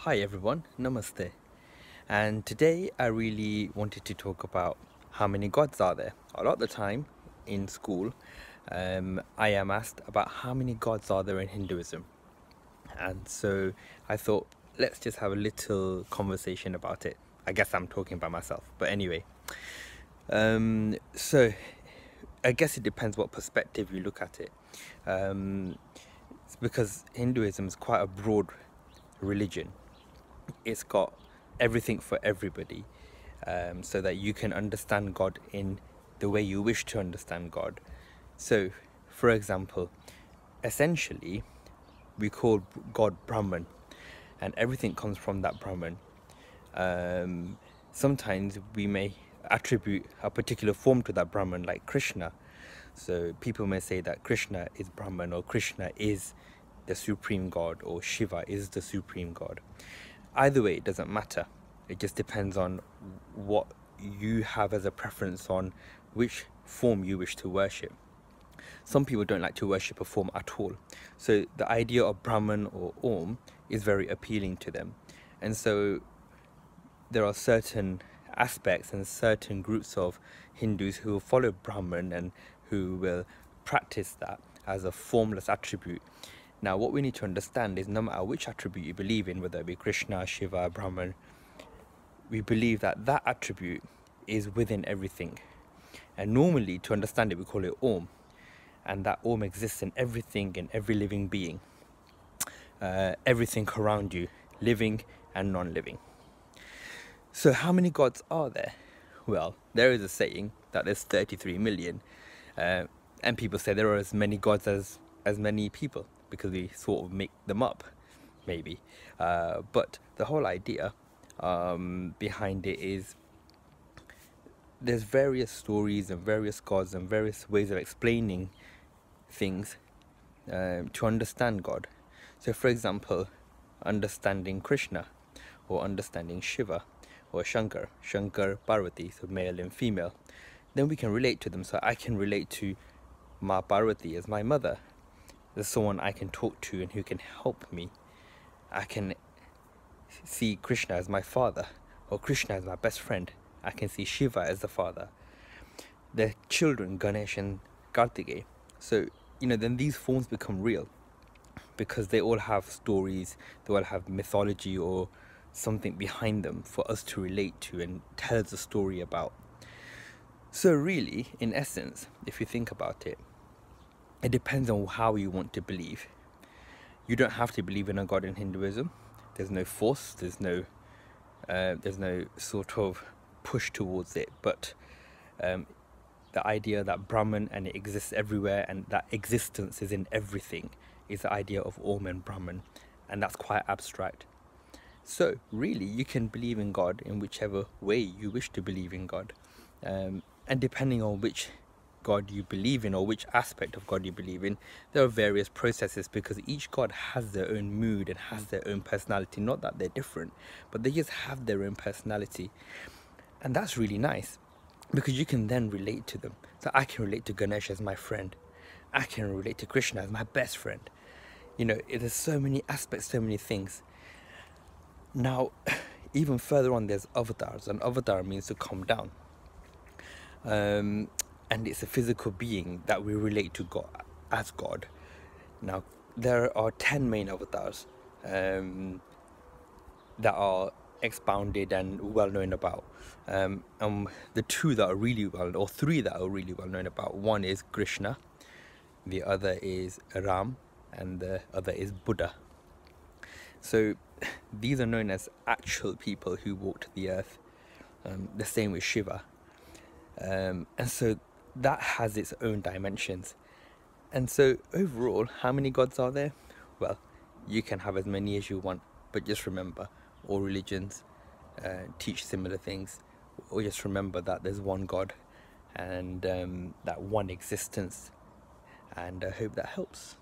Hi everyone, Namaste. And today I really wanted to talk about how many gods are there. A lot of the time in school, I am asked about how many gods are there in Hinduism. And so I thought, let's just have a little conversation about it. I guess I'm talking by myself, but anyway. So I guess it depends what perspective you look at it. It's because Hinduism is quite a broad religion. It's got everything for everybody, so that you can understand God in the way you wish to understand God. So, for example, essentially, we call God Brahman, and everything comes from that Brahman. Sometimes we may attribute a particular form to that Brahman, like Krishna. So people may say that Krishna is Brahman, or Krishna is the supreme God, or Shiva is the supreme God. Either way, it doesn't matter. It just depends on what you have as a preference on which form you wish to worship. Some people don't like to worship a form at all. So the idea of Brahman or Om is very appealing to them. And so there are certain aspects and certain groups of Hindus who will follow Brahman and who will practice that as a formless attribute. Now, what we need to understand is no matter which attribute you believe in, whether it be Krishna, Shiva, Brahman, we believe that that attribute is within everything. And normally, to understand it, we call it Om. And that Om exists in everything, in every living being. Everything around you, living and non-living. So how many gods are there? Well, there is a saying that there's 33 million. And people say there are as many gods as many people, because we sort of make them up, maybe. But the whole idea behind it is there's various stories and various gods and various ways of explaining things to understand God. So for example, understanding Krishna, or understanding Shiva, or Shankar, Parvati, so male and female, then we can relate to them. So I can relate to Ma Parvati as my mother. There's someone I can talk to and who can help me. I can see Krishna as my father, or Krishna as my best friend. I can see Shiva as the father. Their children, Ganesh and Kartikeya. So, then these forms become real, because they all have stories, they all have mythology or something behind them for us to relate to and tell us a story about. So really, in essence, if you think about it, it depends on how you want to believe. You don't have to believe in a god in Hinduism. There's no force, there's no sort of push towards it. But the idea that Brahman and it exists everywhere and that existence is in everything is the idea of Om and Brahman, and that's quite abstract. So really, you can believe in God in whichever way you wish to believe in God, and depending on which God you believe in, or which aspect of God you believe in, there are various processes, because each God has their own mood and has their own personality. Not that they're different, but they just have their own personality, and that's really nice, because you can then relate to them. So I can relate to Ganesh as my friend, I can relate to Krishna as my best friend. There's so many aspects, so many things. Now, even further on, there's avatars, and avatar means to come down. And it's a physical being that we relate to God as God. Now, there are 10 main avatars that are expounded and well known about. The two that are really well, or three that are really well known about, one is Krishna, the other is Ram, and the other is Buddha. So these are known as actual people who walked the earth. The same with Shiva. And so that has its own dimensions. And so overall, how many gods are there? Well, you can have as many as you want, but just remember, all religions teach similar things. Or just remember that there's one God and that one existence. And I hope that helps.